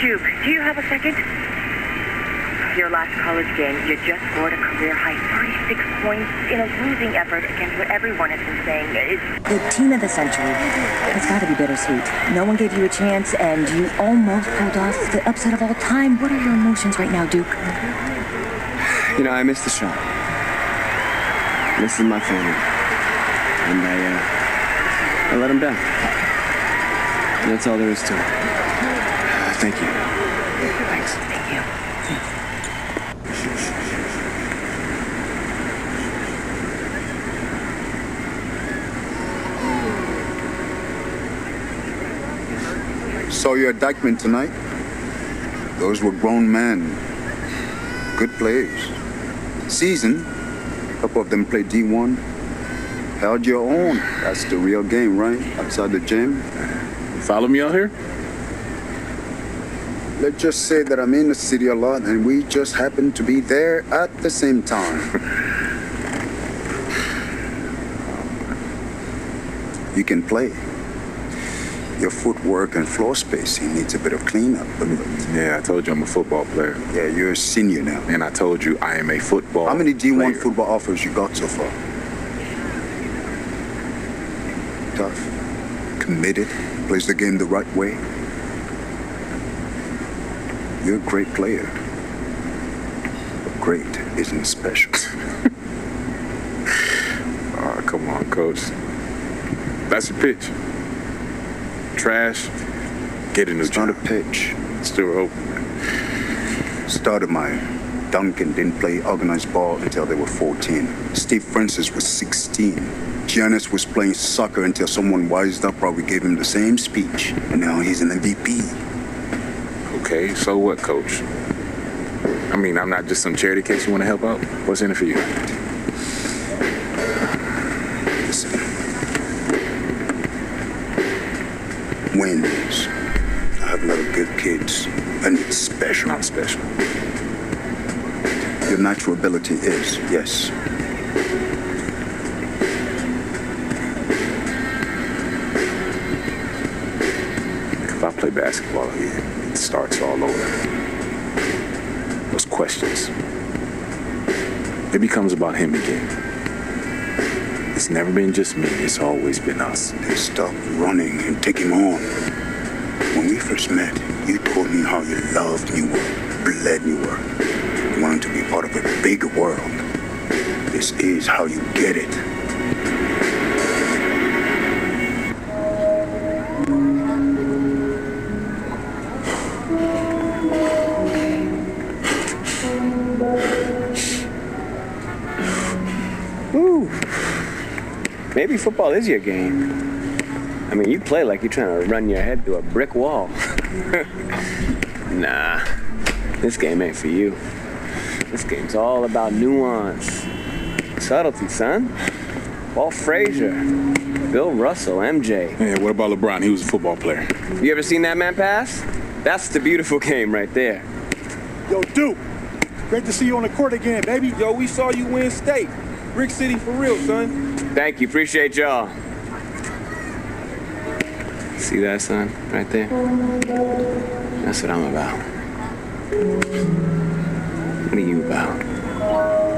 Duke, do you have a second? Your last college game, you just scored a career-high 36 points in a losing effort against what everyone has been saying is... The team of the century. It's got to be bittersweet. No one gave you a chance, and you almost pulled off the upset of all time. What are your emotions right now, Duke? You know, I missed the shot. This is my family. And I let them down. That's all there is to it. Thank you. Thanks. Thank you. Saw your indictment tonight. Those were grown men. Good players. Seasoned. A couple of them played D1. Held your own. That's the real game, right? Outside the gym. Follow me out here? Let's just say that I'm in the city a lot and we just happen to be there at the same time. You can play. Your footwork and floor spacing needs a bit of cleanup. But Yeah, I told you I'm a football player. yeah, you're a senior now. And I told you I am a football How many D1 player. football offers you got so far? Tough. Committed. Plays the game the right way. You're a great player. But great isn't special. Oh, come on, coach. That's your pitch. Trash. Get a new It's not a job. pitch. It's still open. Started my Duncan didn't play organized ball until they were 14. Steve Francis was 16. Giannis was playing soccer until someone wised up, probably gave him the same speech. And now he's an MVP. Okay, so what, coach? I mean, I'm not just some charity case you want to help out. What's in it for you? Listen. Wins. I have a lot of good kids. And it's special. Not special. Your natural ability is, yes. If I play basketball again, it starts all over. Those questions. It becomes about him again. It's never been just me, it's always been us. Then stop running and take him on. When we first met, you told me how you loved New York, bled New York. You wanted to be part of a bigger world. This is how you get it. Ooh. Maybe football is your game. I mean, you play like you're trying to run your head through a brick wall. Nah, this game ain't for you. This game's all about nuance. Subtlety, son. Walt Frazier, Bill Russell, MJ. Yeah, what about LeBron? He was a football player. You ever seen that man pass? That's the beautiful game right there. Yo, Duke, great to see you on the court again, baby. Yo, we saw you win state. Brick City for real, son. Thank you, appreciate y'all. See that, son, right there? That's what I'm about. What are you about?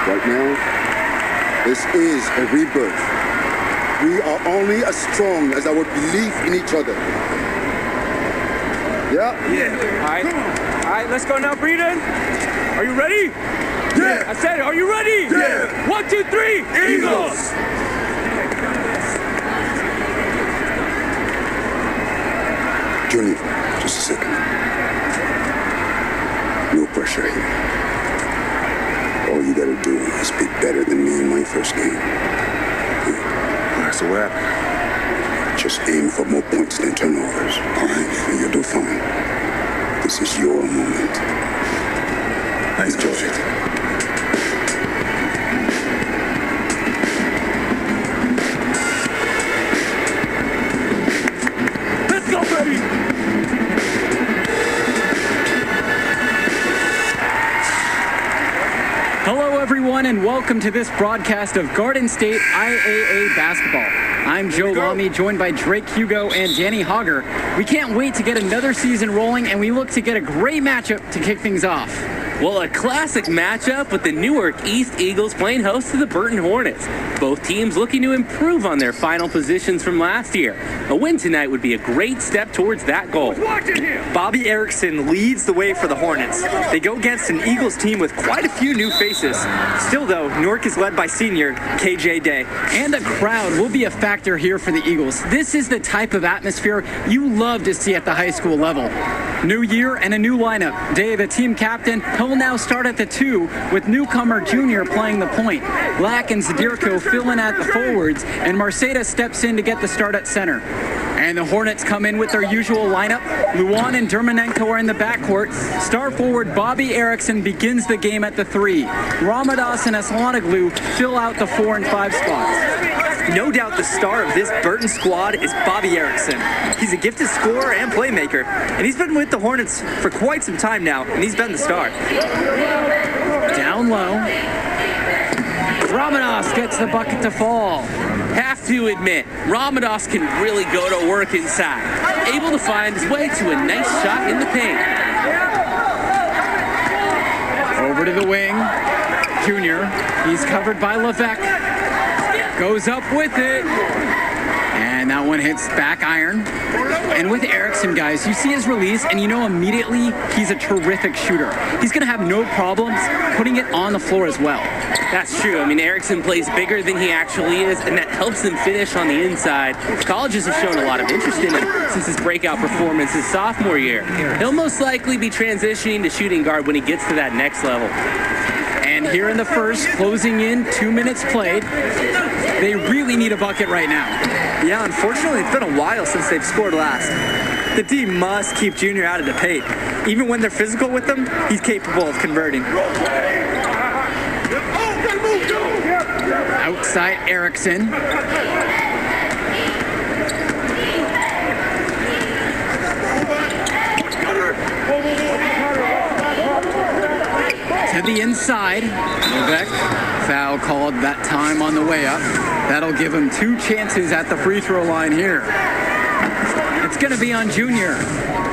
Right now, this is a rebirth. We are only as strong as our belief in each other. Yeah? Yeah. All right, let's go now, Breeden. Are you ready? Yeah. I said, are you ready? Yeah. 1, 2, 3, Eagles! Johnny, just a second. No pressure here. All you gotta do is be better than me in my first game. All right, so what happened? Just aim for more points than turnovers. All right, you'll do fine. This is your moment. Nice, Enjoy coach. it. Let's go, baby! Hello, everyone, and welcome to this broadcast of Garden State IAA basketball. I'm Joe Lamy, joined by Drake Hugo and Danny Hogger. We can't wait to get another season rolling, and we look to get a great matchup to kick things off. Well, a classic matchup with the Newark East Eagles playing host to the Burton Hornets. Both teams looking to improve on their final positions from last year. A win tonight would be a great step towards that goal. Bobby Erickson leads the way for the Hornets. They go against an Eagles team with quite a few new faces. Still, though, Newark is led by senior KJ Day. And the crowd will be a factor here for the Eagles. This is the type of atmosphere you love to see at the high school level. New year and a new lineup. Day, the team captain, he'll now start at the 2 with newcomer Junior playing the point. Lack and Zadirko fill in at the forwards, and Marceda steps in to get the start at center. And the Hornets come in with their usual lineup. Luan and Dermanenko are in the backcourt. Star forward Bobby Erickson begins the game at the 3. Ramadas and Aslanoglu fill out the 4 and 5 spots. No doubt the star of this Burton squad is Bobby Erickson. He's a gifted scorer and playmaker, and he's been with the Hornets for quite some time now, and he's been the star. Down low. Ramadas gets the bucket to fall. Have to admit, Ramadas can really go to work inside. Able to find his way to a nice shot in the paint. Over to the wing. Junior. He's covered by Levesque. Goes up with it. And that one hits back iron. And with Erickson, guys, you see his release, and you know immediately he's a terrific shooter. He's going to have no problems putting it on the floor as well. That's true. I mean, Erickson plays bigger than he actually is, and that helps him finish on the inside. Colleges have shown a lot of interest in him since his breakout performance his sophomore year. He'll most likely be transitioning to shooting guard when he gets to that next level. And here in the first, closing in, 2 minutes played, they really need a bucket right now. Yeah, unfortunately, it's been a while since they've scored last. The D must keep Junior out of the paint. Even when they're physical with him, he's capable of converting. Outside Erickson. To the inside. Levesque, foul called that time on the way up. That'll give him 2 chances at the free throw line here. It's going to be on Junior.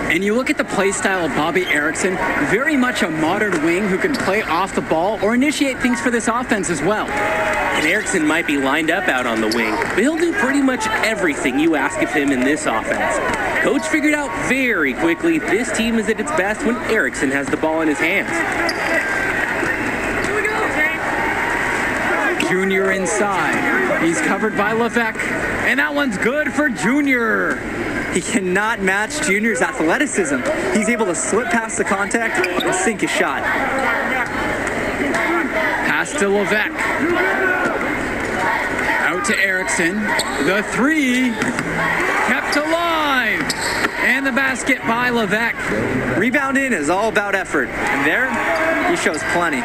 And you look at the play style of Bobby Erickson, very much a modern wing who can play off the ball or initiate things for this offense as well. And Erickson might be lined up out on the wing, but he'll do pretty much everything you ask of him in this offense. Coach figured out very quickly this team is at its best when Erickson has the ball in his hands. Junior inside. He's covered by Levesque. And that one's good for Junior. He cannot match Junior's athleticism. He's able to slip past the contact and sink his shot. Pass Pass to Levesque. Out to Erickson. The three. Kept alive. And the basket by Levesque. Rebounding is all about effort. And there, he shows plenty.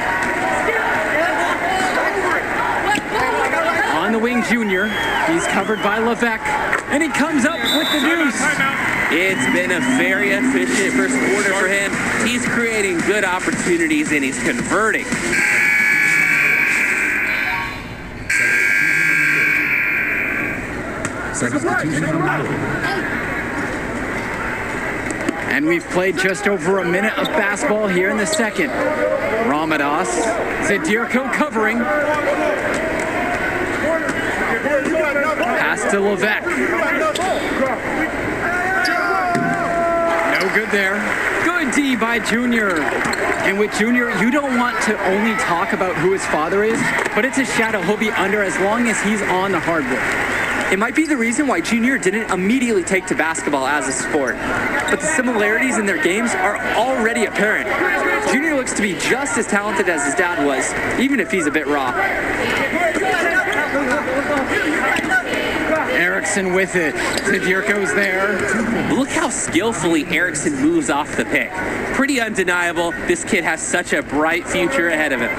On the wing, Junior. He's covered by Levesque. And he comes up with the deuce. It's been a very efficient first quarter for him. He's creating good opportunities and he's converting. And we've played just over a minute of basketball here in the second. Ramadas, Zadirko covering. Pass to Levesque. No good there. Good D by Junior. And with Junior, you don't want to only talk about who his father is, but it's a shadow he'll be under as long as he's on the hardwood. It might be the reason why Junior didn't immediately take to basketball as a sport, but the similarities in their games are already apparent. Junior looks to be just as talented as his dad was, even if he's a bit raw. Erickson with it. Zadirko's there. Look how skillfully Erickson moves off the pick. Pretty undeniable. This kid has such a bright future ahead of him.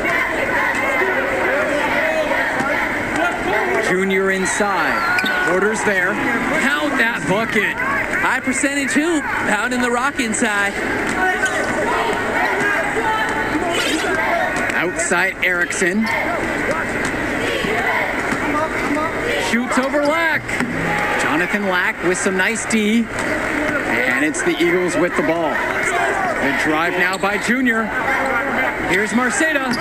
Junior inside. Porter's there. Count that bucket. High percentage hoop. Pounding the rock inside. Outside Erickson. Shoots over Lack. Jonathan Lack with some nice D. And it's the Eagles with the ball. The drive now by Junior. Here's Marceda.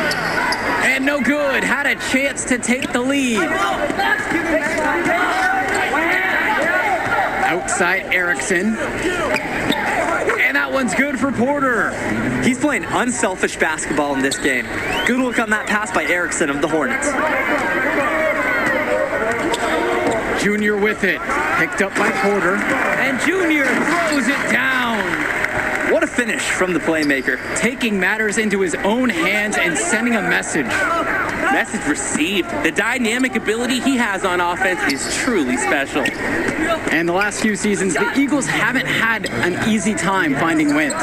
And no good. Had a chance to take the lead. Outside Erickson. And that one's good for Porter. He's playing unselfish basketball in this game. Good look on that pass by Erickson of the Hornets. Junior with it. Picked up by Porter. And Junior throws it down. What a finish from the playmaker. Taking matters into his own hands and sending a message. Message received. The dynamic ability he has on offense is truly special. And the last few seasons, the Eagles haven't had an easy time finding wins.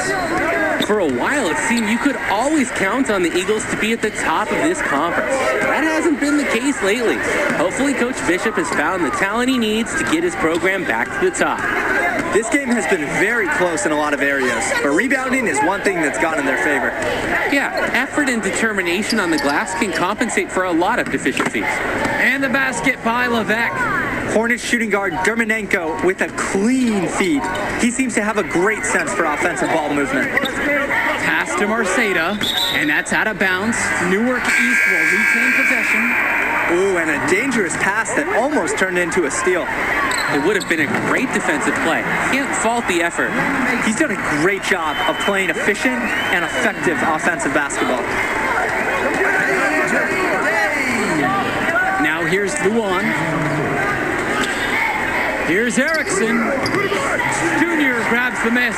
For a while, it seemed you could always count on the Eagles to be at the top of this conference. That hasn't been the case lately. Hopefully, Coach Bishop has found the talent he needs to get his program back to the top. This game has been very close in a lot of areas, but rebounding is one thing that's gone in their favor. Yeah, effort and determination on the glass can compensate for a lot of deficiencies. And the basket by Levesque. Hornets shooting guard Dermanenko with a clean feed. He seems to have a great sense for offensive ball movement. Pass to Marceda, and that's out of bounds. Newark East will retain possession. Ooh, and a dangerous pass that almost turned into a steal. It would have been a great defensive play. Can't fault the effort. He's done a great job of playing efficient and effective offensive basketball. Now here's Luan. Here's Erickson. Junior grabs the miss.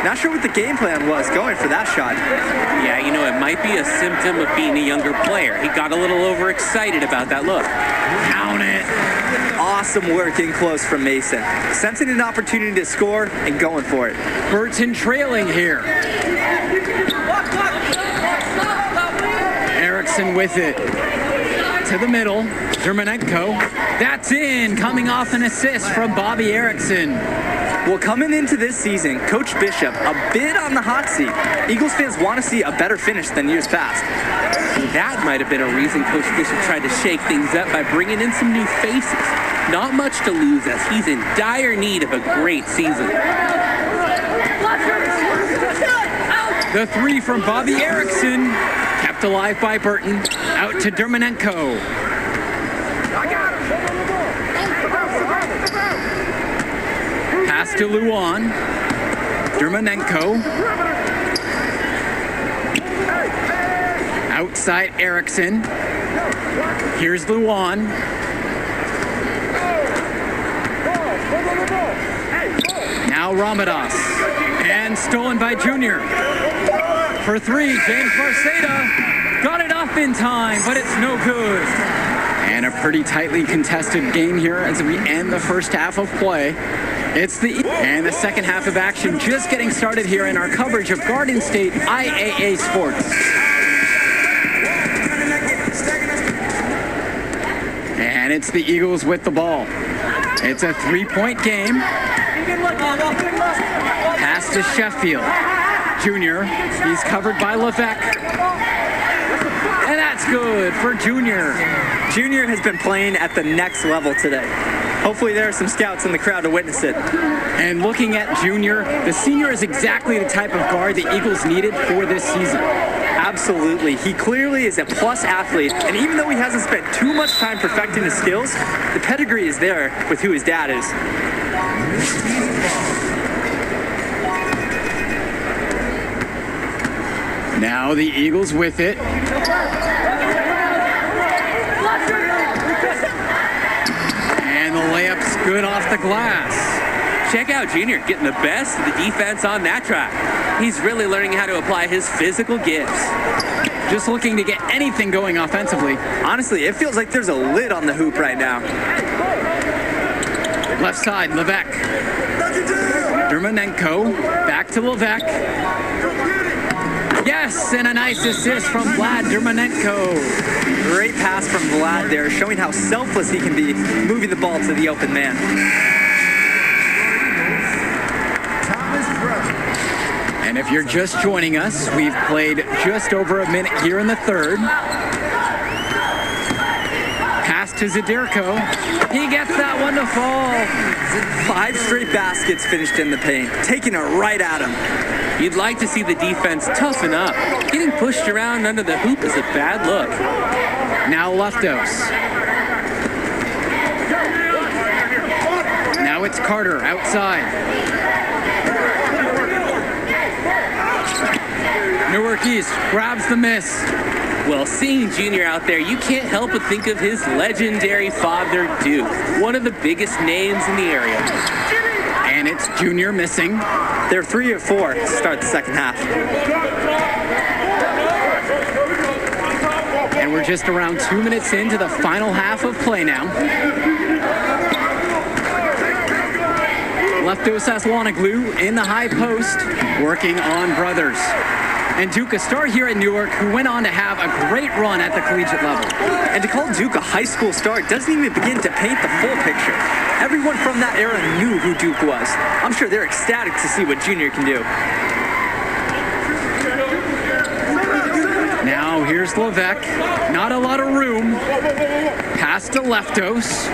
Not sure what the game plan was going for that shot. Yeah, you know, it might be a symptom of being a younger player. He got a little overexcited about that look. Count it. Awesome work in close from Mason. Sensing an opportunity to score and going for it. Burton trailing here. Erickson with it. To the middle. Dermanenko. That's in. Coming off an assist from Bobby Erickson. Well, coming into this season, Coach Bishop a bit on the hot seat. Eagles fans want to see a better finish than years past. That might have been a reason Coach Bishop tried to shake things up by bringing in some new faces. Not much to lose as he's in dire need of a great season. The three from Bobby Erickson. Kept alive by Burton. Out to Dermanenko. Pass to Luan. Dermanenko. Outside Erickson. Here's Luan. Now Ramadas. And stolen by Junior. For three, James Marceda. Got it off in time, but it's no good. And a pretty tightly contested game here as we end the first half of play. And the second half of action just getting started here in our coverage of Garden State IAA Sports. And it's the Eagles with the ball. It's a 3-point game. Pass to Sheffield. Junior, he's covered by Levesque. And that's good for Junior. Junior has been playing at the next level today. Hopefully there are some scouts in the crowd to witness it. And looking at Junior, the senior is exactly the type of guard the Eagles needed for this season. Absolutely. He clearly is a plus athlete, and even though he hasn't spent too much time perfecting his skills, the pedigree is there with who his dad is. Now the Eagles with it. And the layup's good off the glass. Check out Junior getting the best of the defense on that track. He's really learning how to apply his physical gifts. Just looking to get anything going offensively. Honestly, it feels like there's a lid on the hoop right now. Left side, Levesque. Dermanenko, back to Levesque. Yes, and a nice assist from Vlad Dermanenko. Great pass from Vlad there, showing how selfless he can be, moving the ball to the open man. And if you're just joining us, we've played just over a minute here in the third. Pass to Zadirko. He gets that one to fall. 5 straight baskets finished in the paint, taking it right at him. You'd like to see the defense toughen up. Getting pushed around under the hoop is a bad look. Now Leftos. Now it's Carter outside. Newark East grabs the miss. Well, seeing Junior out there, you can't help but think of his legendary father, Duke, one of the biggest names in the area. And it's Junior missing. They're 3 of 4 to start the second half. And we're just around 2 minutes into the final half of play now. Leftos Aslanoglu in the high post, working on Brothers. And Duke, a star here at Newark, who went on to have a great run at the collegiate level. And to call Duke a high school star doesn't even begin to paint the full picture. Everyone from that era knew who Duke was. I'm sure they're ecstatic to see what Junior can do. Now here's Levesque. Not a lot of room. Pass to Leftos.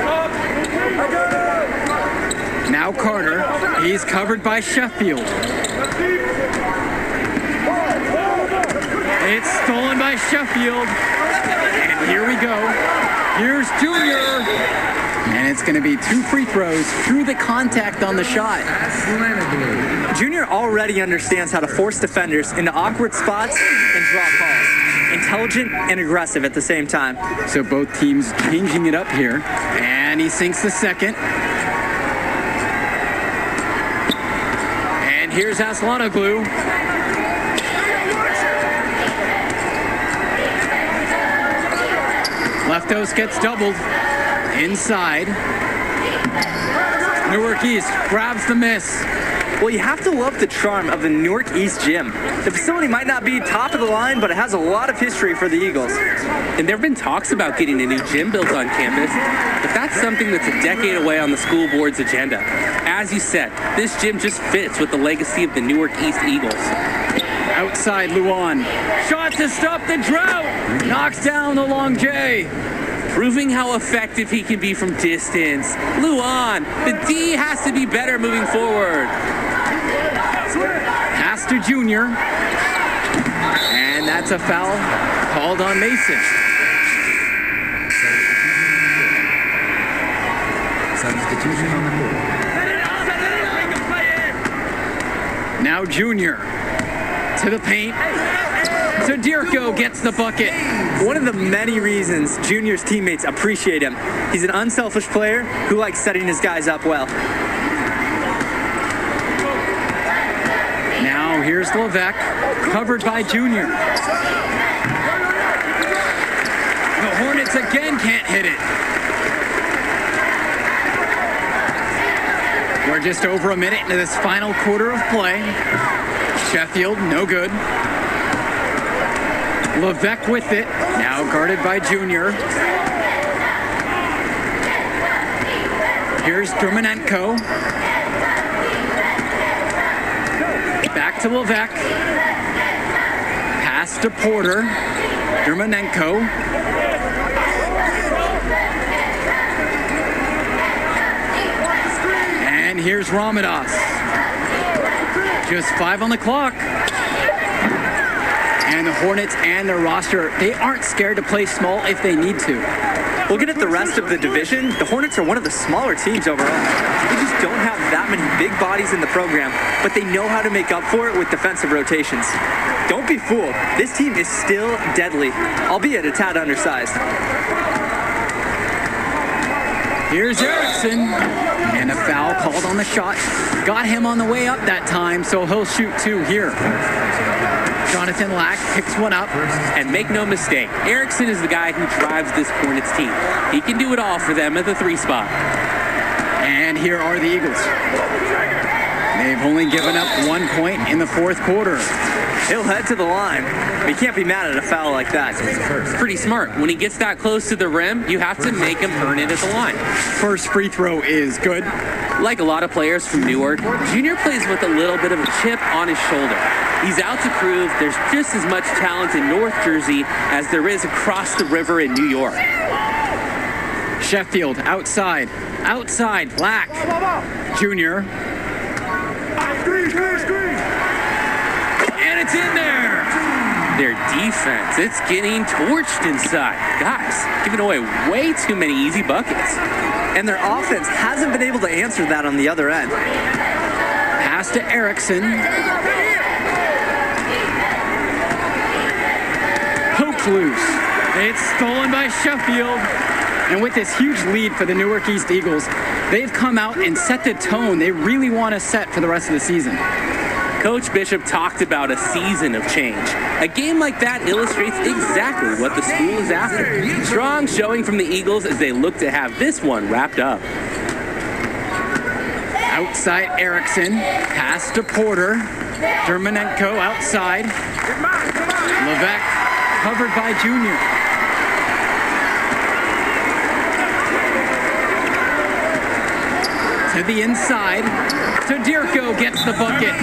Now Carter. He's covered by Sheffield. It's stolen by Sheffield. And here we go. Here's Junior. And it's going to be 2 free throws through the contact on the shot. Junior already understands how to force defenders into awkward spots and draw calls. Intelligent and aggressive at the same time. So both teams changing it up here. And he sinks the second. And here's Aslanoglu. Leftos gets doubled. Inside. Newark East grabs the miss. Well, you have to love the charm of the Newark East gym. The facility might not be top of the line, but it has a lot of history for the Eagles. And there have been talks about getting a new gym built on campus, but that's something that's a decade away on the school board's agenda. As you said, this gym just fits with the legacy of the Newark East Eagles. Outside Luan. Shot to stop the drought. Knocks down the long J. Proving how effective he can be from distance. Luan, the D has to be better moving forward. Pass to Junior. And that's a foul called on Mason. Substitution on the court. Now Junior to the paint. Zadirko gets the bucket. One of the many reasons Junior's teammates appreciate him. He's an unselfish player who likes setting his guys up well. Now here's Levesque, covered by Junior. hit it. We're just over a minute into this final quarter of play. Sheffield, no good. Levesque with it, now guarded by Junior. Here's Dermonenko. Back to Levesque. Pass to Porter. Dermonenko. And here's Ramadas. Just 5 on the clock. And the Hornets and their roster, they aren't scared to play small if they need to. Looking at the rest of the division, the Hornets are one of the smaller teams overall. They just don't have that many big bodies in the program, but they know how to make up for it with defensive rotations. Don't be fooled. This team is still deadly, albeit a tad undersized. Here's Erickson, and a foul called on the shot. Got him on the way up that time, so he'll shoot 2 here. Jonathan Lack picks one up. And make no mistake, Erickson is the guy who drives this Hornets team. He can do it all for them at the 3 spot. And here are the Eagles. They've only given up 1 point in the 4th quarter. He'll head to the line. But you can't be mad at a foul like that. Pretty smart. When he gets that close to the rim, you have to make him earn it at the line. First free throw is good. Like a lot of players from Newark, Junior plays with a little bit of a chip on his shoulder. He's out to prove there's just as much talent in North Jersey as there is across the river in New York. Sheffield outside. Outside. Lack. Junior. And it's in there. Their defense, it's getting torched inside. Guys, giving away way too many easy buckets. And their offense hasn't been able to answer that on the other end. Pass to Erickson. Poked loose. It's stolen by Sheffield. And with this huge lead for the Newark East Eagles, they've come out and set the tone they really want to set for the rest of the season. Coach Bishop talked about a season of change. A game like that illustrates exactly what the school is after. Strong showing from the Eagles as they look to have this one wrapped up. Outside Erickson, pass to Porter. Dermonenko outside. Levesque covered by Junior. To the inside. Todirko gets the bucket.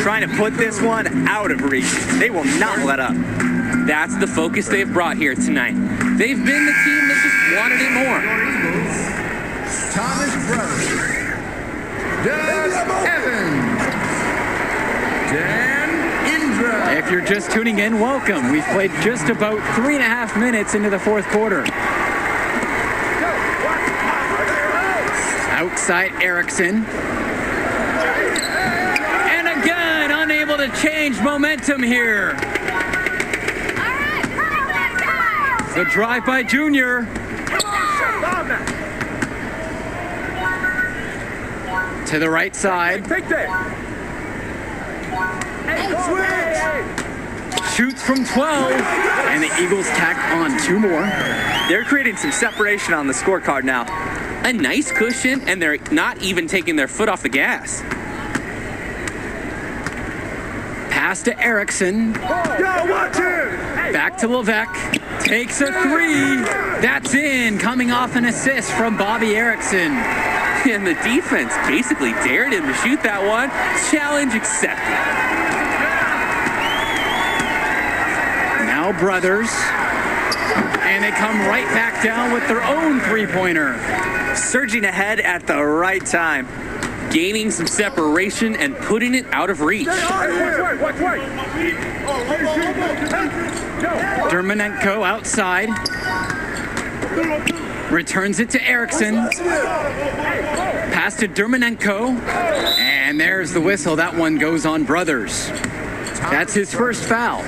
Trying to put this one out of reach. They will not let up. That's the focus they've brought here tonight. They've been the team that just wanted it more. Thomas Brothers. Doug Evans. Dan Indra. If you're just tuning in, welcome. We've played just about 3.5 minutes into the 4th quarter. Outside Erickson. And again, unable to change momentum here. The drive by Junior. To the right side. Shoots from 12. And the Eagles tack on 2 more. They're creating some separation on the scorecard now. A nice cushion, and they're not even taking their foot off the gas. Pass to Erickson. Back to Levesque. Takes a 3. That's in. Coming off an assist from Bobby Erickson. And the defense basically dared him to shoot that one. Challenge accepted. Now Brothers. And they come right back down with their own 3-pointer. Surging ahead at the right time. Gaining some separation and putting it out of reach. Dermonenko outside. Returns it to Erickson. Pass to Dermonenko. And there's the whistle. That one goes on Brothers. That's his first foul.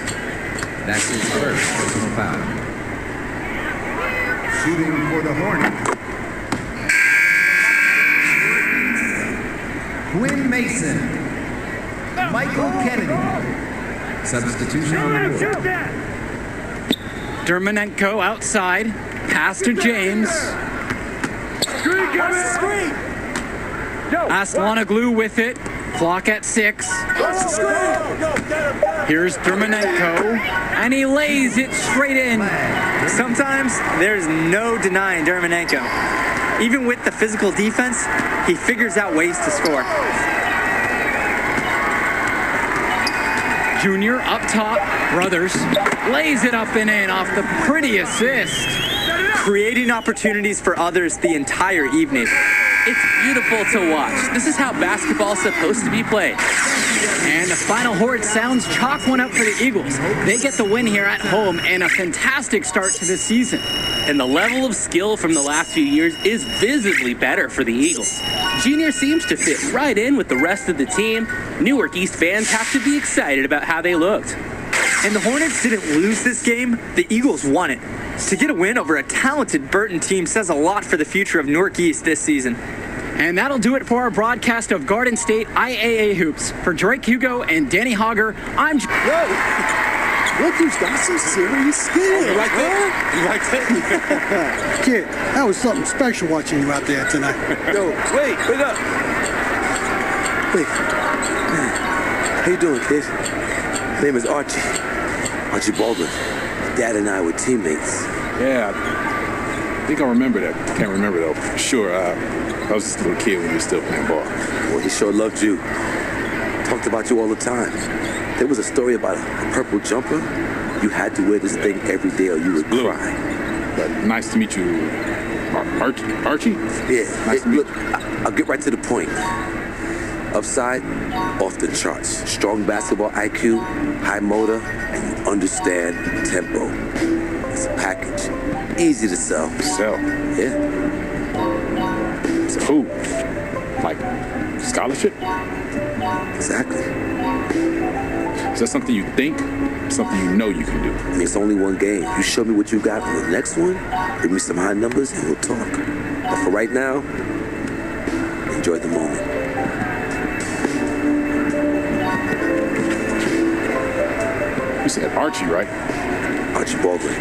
That's his first personal foul. Shooting for the Hornets. Quinn Mason. Michael Kennedy. Substitution on the board. Dermonenko outside. Pass to James. Aslanoglu with it. Clock at 6. Here's Dermonenko, and he lays it straight in. Sometimes there's no denying Dermonenko. Even with the physical defense, he figures out ways to score. Junior up top. Brothers lays it up and in off the pretty assist. Creating opportunities for others the entire evening. It's beautiful to watch. This is how basketball's supposed to be played. And the final horn sounds chalk one up for the Eagles. They get the win here at home and a fantastic start to the season. And the level of skill from the last few years is visibly better for the Eagles. Junior seems to fit right in with the rest of the team. Newark East fans have to be excited about how they looked. And the Hornets didn't lose this game, the Eagles won it. To get a win over a talented Burton team says a lot for the future of Newark East this season. And that'll do it for our broadcast of Garden State IAA Hoops. For Drake Hugo and Danny Hogger, I'm... Whoa! Look who's got some serious skill. You like that? You like that? Kid, that was something special watching you out there tonight. Yo, wait up. Wait. How you doing, kid? My name is Archie. Archie Baldwin. Dad and I were teammates. Yeah, I think I remember that. Can't remember though for sure. I was just a little kid when you were still playing ball. Well, he sure loved you. Talked about you all the time. There was a story about a purple jumper. You had to wear this thing every day or you would cry. But nice to meet you, Archie? Yeah. Nice to meet look, I'll get right to the point. Upside, off the charts. Strong basketball IQ, high motor, and you understand tempo. It's a package. Easy to sell. Sell? Yeah. So who? Like scholarship? Exactly. Is that something you think? Something you know you can do? I mean, it's only one game. You show me what you got on the next one, bring me some high numbers, and we'll talk. But for right now, enjoy the moment. You said Archie, right? Archie Baldwin.